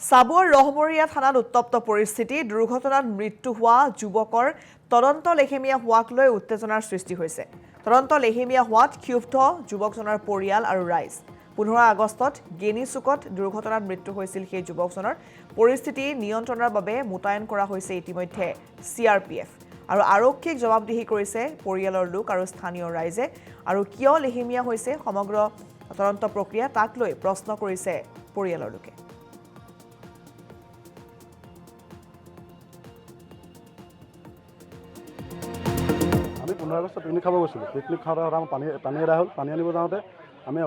চাবুৱাৰ ৰহমৰীয়া থানাত উত্তপ্ত পৰিস্থিতি দুৰ্ঘটনাত মৃত্যু হোৱা যুৱকৰ তদন্ত লেহেমীয়া হোৱাক লৈ উত্তেজনাৰ সৃষ্টি হৈছে তদন্ত লেহেমীয়া হোৱাত ক্ষুব্ধ যুৱকজনৰ পৰিয়াল আৰু ৰাইজ 15 আগষ্টত গেনিচুকত দুৰ্ঘটনাত মৃত্যু হৈছিল সেই যুৱকজনৰ পৰিস্থিতি নিয়ন্ত্ৰণৰ বাবে মুতায়ন কৰা হৈছে ইতিমধ্যে CRPF আৰু আৰক্ষীক জবাবদিহি কৰিছে পৰিয়ালৰ লোক আৰু স্থানীয় ৰাইজে আৰু কিয় লেহেমীয়া হৈছে সমগ্ৰ তদন্ত প্ৰক্ৰিয়া তাক লৈ প্ৰশ্ন কৰিছে পৰিয়ালৰ লোকে আমি 15 আগষ্ট পিকনিক খাব গৈছিলোঁ পিকনিক খাওঁতে আমাৰ পানী এদাই হ'ল পানী আনিব যাওঁতে আমি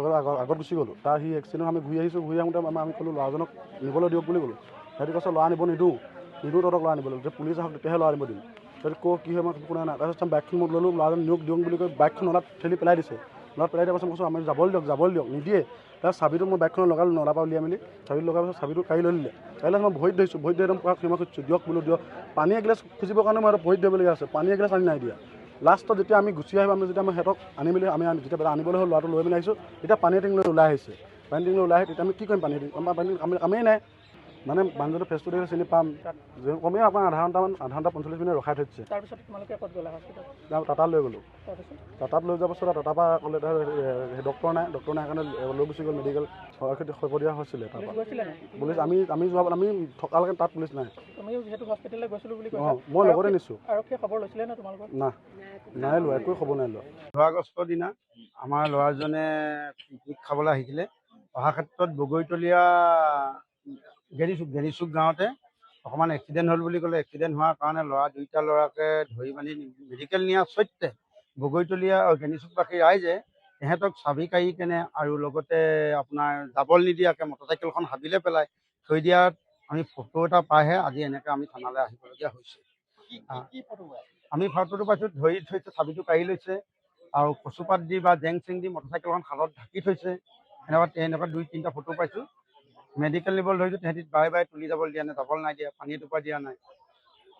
আগত গুচি গ'লোঁ তাৰ সি এক্সিডেণ্ট আমি ঘূৰি আহিছোঁ ঘূৰি আহোঁতে আমি ক'লোঁ ল'ৰাজনক নিবলৈ দিয়ক বুলি ক'লোঁ সিহঁতি কৈছে ল'ৰা নিব নিদিওঁ তহঁতক ল'ৰা নিবলৈ যে পুলিচ আহক তেতিয়াহে ল'ৰা নিব দিম সিহঁতি কি হয় মই শুনা নাই তাৰপিছত বাইকখন মই ল'লোঁ ল'ৰাজন নিয়ক দিয়ক বুলি কৈ বাইকখন নলাত ঠেলি পেলাই দিছে নলাত পেলাই দিয়াৰ পাছত কৈছোঁ আমি যাবলৈ দিয়ক নিদিয়ে তাৰ চাবিটো মই বাইকখনত লগালোঁ নলাৰ পৰা উলিয়াই মেলি চাবিটো লগাৰ পাছত চাবিটো কাঢ়ি লৈ দিলে কাইলৈ মই ভৰিত ধৰিছোঁ ভৰিত ধৰি একদম পুৰা ক্ষমা খুজিছোঁ দিয়ক বোলো দিয়ক পানী এগিলাচ খুজিবৰ কাৰণে মই ভৰিত ধৰিবলগীয়া আছে পানী এগিলাচ আনি নাই দিয়া লাষ্টত যেতিয়া আমি গুচি আহিব আমি যেতিয়া মই সিহঁতক আনি মেলি আমি যেতিয়া আনিবলৈ হ'ল ল'ৰাটো লৈ মেলি আহিছোঁ তেতিয়া পানী টিং লৈ ওলাই আহিছে পানী টিং লৈ ওলাই আহি তেতিয়া আমি কি কৰিম পানী টিং আমাৰ পানী কামেই নাই মানে মানুহজনৰ ফেচটো দেখিলে চিনি পাম যে কমেও আপোনাৰ আধা ঘণ্টা 45 মিনিট ৰখাই থৈছে তাৰপিছত তোমালোকে ক'ত গ'লা হস্পিটেল টাটাত লৈ গ'লোঁ তাৰপিছত টাটাত লৈ যোৱাৰ পাছত টাটাৰ পৰা ক'লে ডক্টৰ নাই কাৰণে লৈ গুচি গ'ল মেডিকেল সৰ্বদিয়া হৈছিলে তাৰপৰা গৈছিলে নাই পুলিচ আমি যোৱা আমি থকালৈকে তাত পুলিচ নাই তুমিও যিহেতু হস্পিটেললৈ গৈছিলোঁ বুলি অঁ মই লগতে নিছোঁ আৰক্ষীয়ে খবৰ লৈছিলে নে তোমালোকৰ নাই লোৱা একোৱে খবৰ নাই লোৱা 15 আগষ্টৰ দিনা আমাৰ ল'ৰাজনে পিকনিক খাবলৈ আহিছিলে অহা ক্ষেত্ৰত বগৈতলীয়া গেনিচুক গাঁৱতে অকণমান এক্সিডেণ্ট হ'ল বুলি ক'লে এক্সিডেণ্ট হোৱাৰ কাৰণে দুইটা ল'ৰাকে ধৰি মানি মেডিকেল নিয়াৰ সত্ত্বে বগৈতলীয়া গেনিচুকবাসী ৰাইজে তেহেঁতক চাবি কাঢ়ি কেনে আৰু লগতে আপোনাৰ যাবলৈ নিদিয়াকৈ মটৰচাইকেলখন হাবিলে পেলাই থৈ দিয়াত আমি ফটো এটা পাইহে আজি এনেকৈ আমি থানালৈ আহিবলগীয়া হৈছে আমি ফটোটো পাইছোঁ ধৰি থৈছে চাবিটো কাঢ়ি লৈছে আৰু কচুপাত দি বা জেং চেং দি মটৰচাইকেলখন শালত ঢাকি থৈছে এনেকুৱা 2-3টা ফটো পাইছোঁ মেডিকেল নিবলৈ ধৰিছোঁ তেহেঁতি বাৰে তুলি যাবলৈ দিয়া নাই যাবলৈ নাই দিয়া পানী এটোপা দিয়া নাই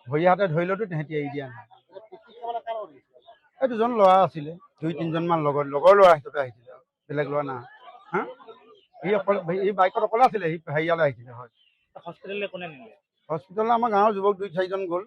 ভৰি হাতে ধৰিলেতো তেহেঁতি এৰি দিয়া নাই এই দুজন ল'ৰা আছিলে 2-3জনমান লগৰ ল'ৰা হিচাপে আহিছিলে বেলেগ ল'ৰা নাই হা সি বাইকত অকলে আছিলে সি হেৰিয়ালৈ আহিছিলে হয় হস্পিটেললৈ কোনে নিলে হস্পিটেললৈ আমাৰ গাঁৱৰ যুৱক 2-4জন গ'ল